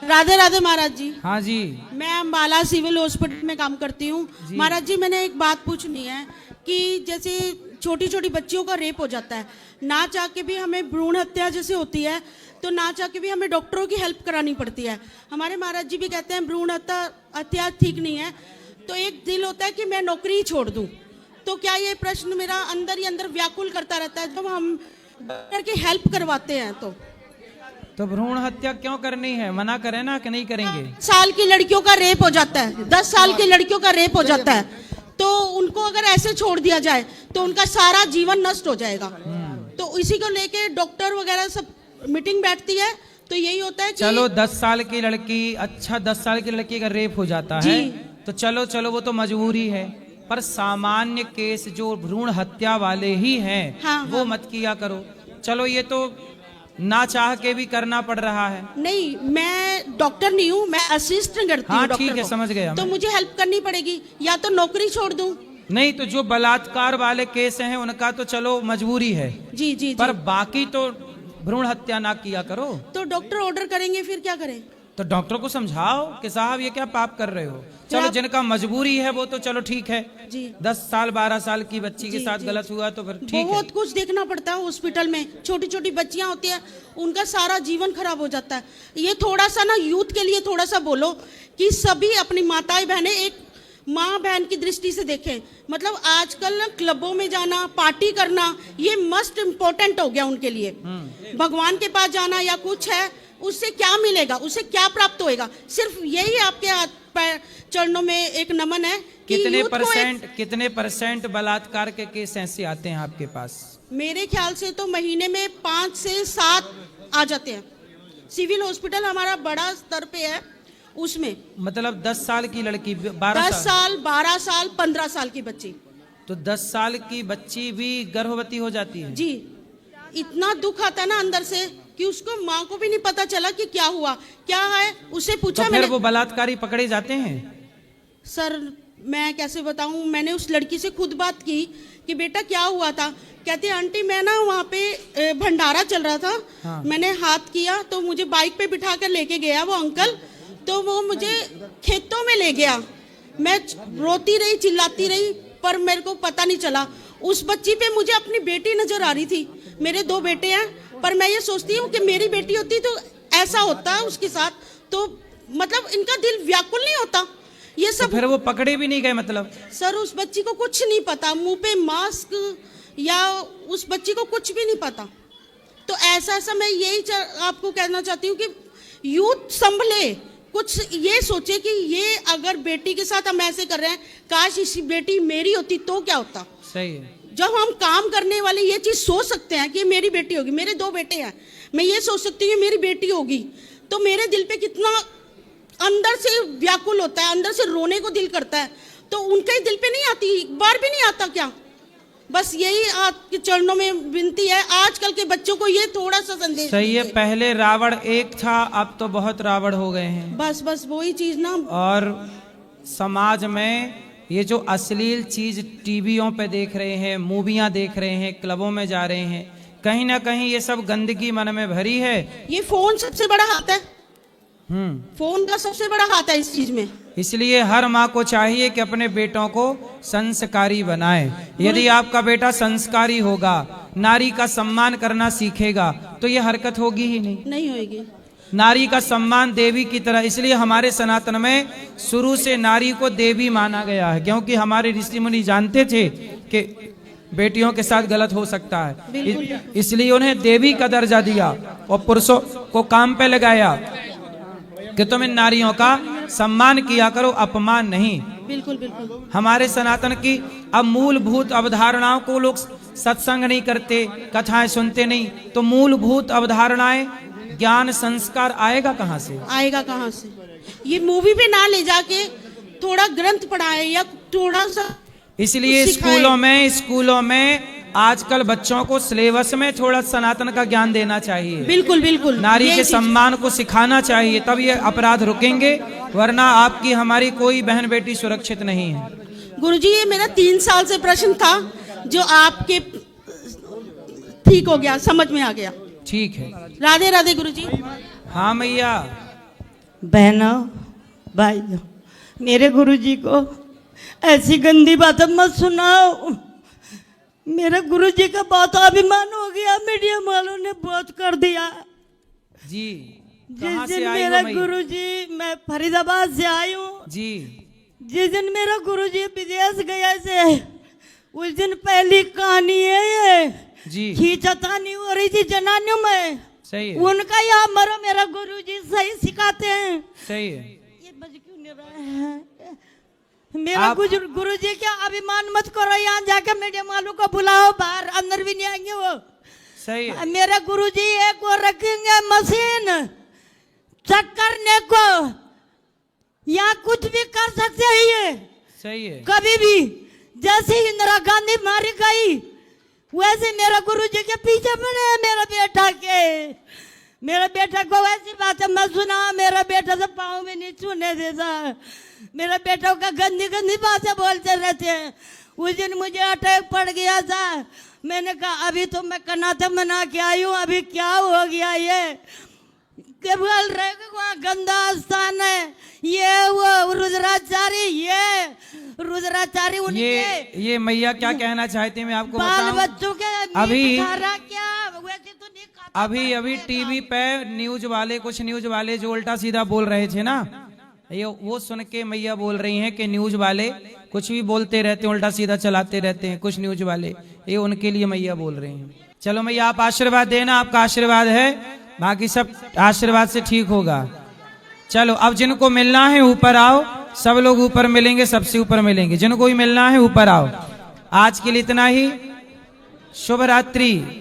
राधे राधे महाराज जी। हाँ जी। मैं Ambala civil hospital में काम करती हूँ। महाराज जी, मैंने एक बात पूछनी है कि जैसे छोटी छोटी बच्चियों का रेप हो जाता है, ना चाह के भी हमें भ्रूण हत्या जैसे होती है, तो ना चाह के भी हमें डॉक्टरों की हेल्प करानी पड़ती है। हमारे महाराज जी भी कहते हैं भ्रूण हत्या ठीक नहीं है, तो एक दिल होता है कि मैं नौकरी ही छोड़ दूं। तो क्या ये प्रश्न मेरा अंदर ही अंदर व्याकुल करता रहता है जब हम डॉक्टर की हेल्प करवाते हैं। तो भ्रूण हत्या क्यों करनी है? मना करें ना कि नहीं करेंगे। 10 साल की लड़कियों का रेप हो जाता है, 10 साल की लड़कियों का रेप हो जाता है, तो उनको अगर ऐसे छोड़ दिया जाए तो उनका सारा जीवन नष्ट हो जाएगा। तो इसी को लेके डॉक्टर वगैरह सब मीटिंग बैठती है, तो यही होता है कि चलो 10 साल की लड़की, अच्छा 10 साल की लड़की का रेप हो जाता है तो चलो वो तो मजबूरी है, पर सामान्य केस जो भ्रूण हत्या वाले ही हैं वो मत किया करो। चलो ये तो ना चाह के भी करना पड़ रहा है। नहीं, मैं डॉक्टर नहीं हूँ, मैं असिस्टेंट करती हूँ। हाँ ठीक है, समझ गया। तो मुझे हेल्प करनी पड़ेगी, या तो नौकरी छोड़ दूं। नहीं तो जो बलात्कार वाले केस हैं उनका तो चलो मजबूरी है जी, पर बाकी तो भ्रूण हत्या ना किया करो। तो डॉक्टर ऑर्डर करेंगे, फिर क्या करें? तो डॉक्टर को समझाओ कि साहब ये क्या पाप कर रहे हो। चलो जिनका मजबूरी है वो तो चलो ठीक है जी। 10 साल 12 साल की बच्ची के साथ गलत हुआ तो फिर ठीक है। बहुत कुछ देखना पड़ता है हॉस्पिटल में, छोटी छोटी बच्चियां होती हैं, उनका सारा जीवन खराब हो जाता है। ये थोड़ा सा ना यूथ के लिए थोड़ा सा बोलो कि सभी अपनी माताएं बहनें एक माँ बहन की दृष्टि से देखें। मतलब आजकल ना क्लबों में जाना, पार्टी करना, ये मस्ट इम्पोर्टेंट हो गया उनके लिए। भगवान के पास जाना या कुछ है, उससे क्या मिलेगा, उससे क्या प्राप्त होएगा? सिर्फ यही आपके हाथ पैर चरणों में एक नमन है कि कितने परसेंट बलात्कार के केस ऐसे आते हैं आपके पास? मेरे ख्याल से तो महीने में 5 से 7 आ जाते हैं। सिविल हॉस्पिटल हमारा बड़ा स्तर पे है, उसमें मतलब 10 साल की लड़की, 10 साल 12 साल 15 साल की बच्ची, तो 10 साल की बच्ची भी गर्भवती हो जाती है। जी, इतना दुख आता है ना अंदर से कि उसको माँ को भी नहीं पता चला कि क्या हुआ, क्या है। उसे पूछा तो फिर वो बलात्कारी पकड़े जाते हैं? सर मैं कैसे बताऊं, मैंने उस लड़की से खुद बात की कि बेटा क्या हुआ था। कहते आंटी मैं ना वहाँ पे भंडारा चल रहा था। हाँ। मैंने हाथ किया तो मुझे बाइक पे बिठा कर लेके गया वो अंकल, तो वो मुझे खेतों में ले गया। मैं रोती रही, चिल्लाती रही, पर मेरे को पता नहीं चला। उस बच्ची पे मुझे अपनी बेटी नजर आ रही थी। मेरे 2 बेटे हैं, पर मैं ये सोचती हूँ कि मेरी बेटी होती तो ऐसा होता उसके साथ, तो मतलब इनका दिल व्याकुल नहीं होता ये सब। तो फिर वो पकड़े भी नहीं गए मतलब? सर उस बच्ची को कुछ नहीं पता, मुंह पे मास्क या उस बच्ची को कुछ भी नहीं पता। तो ऐसा मैं यही आपको कहना चाहती हूँ कि यूथ संभले, कुछ ये सोचे कि ये अगर बेटी के साथ हम ऐसे कर रहे हैं, काश इसी बेटी मेरी होती तो क्या होता। सही है। जब हम काम करने वाले ये चीज सोच सकते हैं कि मेरी बेटी होगी, मेरे 2 बेटे हैं, मैं ये सोच सकती हूँ मेरी बेटी होगी, तो मेरे दिल पे कितना अंदर से व्याकुल होता है, अंदर से रोने को दिल करता है। तो उनके दिल पे नहीं आती, एक बार भी नहीं आता क्या? बस यही आपके चरणों में विनती है, आजकल के बच्चों को ये थोड़ा सा संदेश। सही है, पहले रावण एक था, अब तो बहुत रावण हो गए हैं। बस वही चीज ना। और समाज में ये जो अश्लील चीज टीवियों पे देख रहे हैं, मूवियां देख रहे हैं, क्लबों में जा रहे हैं, कहीं ना कहीं ये सब गंदगी मन में भरी है। ये फोन सबसे बड़ा हाथ है। फोन का सबसे बड़ा हाथ है इस चीज में। इसलिए हर माँ को चाहिए कि अपने बेटों को संस्कारी बनाए। यदि आपका बेटा संस्कारी होगा, नारी का सम्मान करना सीखेगा, तो ये हरकत होगी ही नहीं होगी। नारी का सम्मान देवी की तरह, इसलिए हमारे सनातन में शुरू से नारी को देवी माना गया है, क्योंकि हमारे ऋषि मुनि जानते थे कि बेटियों के साथ गलत हो सकता है, इसलिए उन्हें देवी का दर्जा दिया और पुरुषों को काम पे लगाया कि तुम इन नारियों का सम्मान किया करो, अपमान नहीं। बिल्कुल। हमारे सनातन की अब मूलभूत अवधारणाओं को लोग सत्संग नहीं करते, कथाएं सुनते नहीं, तो मूलभूत अवधारणाएं, ज्ञान, संस्कार आएगा कहाँ से? ये मूवी पे ना ले जाके थोड़ा ग्रंथ पढ़ाए या थोड़ा सा। इसलिए स्कूलों में आजकल बच्चों को सिलेबस में थोड़ा सनातन का ज्ञान देना चाहिए। बिल्कुल। नारी के सम्मान को सिखाना चाहिए, तब ये अपराध रुकेंगे, वरना आपकी हमारी कोई बहन बेटी सुरक्षित नहीं है। गुरुजी ये मेरा 3 साल से प्रश्न था, जो आपके ठीक हो गया, समझ में आ गया। ठीक है। राधे राधे गुरुजी। हाँ मैया, बहनों भाइयों, मेरे गुरुजी को ऐसी गंदी बातें मत सुनाओ। मेरे गुरुजी का बहुत अभिमान हो गया, मीडिया वालों ने बहुत कर दिया। जी जिस कहाँ से दिन आई मेरा हो मैया? गुरुजी, मैं फरीदाबाद से आई हूँ। जी जिस दिन मेरा गुरुजी विदेश गया से उस दिन पहली कहानी है ये। जी खींचतानी हो रही थी जनानियों में, सही है, उनका यहाँ मरो। मेरा गुरुजी सही सिखाते हैं। सही है। ये बज क्यों नहीं रहा है? मेरा गुरुजी क्या अभिमान मत करो। यहाँ जाके मीडिया वालों को बुलाओ, बाहर अंदर भी नहीं आएंगे वो। सही है। मेरे गुरुजी एक वो रखेंगे मशीन चेक करने को, यहाँ कुछ भी कर सकते हैं ये सही है। कभी भी। जैसे इंदिरा गांधी मारी गई वैसे मेरा गुरुजी के पीछे पड़े हैं मेरा बेटा के। मेरा बेटा को ऐसी बातें मत सुना। मेरा बेटा से पाँव भी नहीं छूने देता। मेरा बेटा का गंदी गंदी बातें बोलते रहते हैं। उस दिन मुझे अटैक पड़ गया था। मैंने कहा अभी तो मैं कनाते मना के आई हूँ, अभी क्या हो गया ये? केवल रहेगा वहाँ गंदा स्थान है, ये वो रुद्राचारी, ये रुद्राचारी उनके ये मैया क्या कहना चाहते हैं मैं आपको बाल बताऊं। बच्चों के अभी- खा रहा क्या? वैसे तो नहीं खाता। अभी टीवी पे न्यूज वाले, कुछ न्यूज वाले जो उल्टा सीधा बोल रहे थे ना, ये वो सुन के मैया बोल रही हैं कि न्यूज वाले कुछ भी बोलते रहते हैं, उल्टा सीधा चलाते रहते हैं कुछ न्यूज वाले। ये उनके लिए मैया बोल रही हैं। चलो मैया आप आशीर्वाद देना, आपका आशीर्वाद है, बाकी सब आशीर्वाद से ठीक होगा। चलो अब जिनको मिलना है ऊपर आओ, सब लोग ऊपर मिलेंगे, सबसे ऊपर मिलेंगे। जिनको भी मिलना है ऊपर आओ। आज के लिए इतना ही। शुभ रात्रि।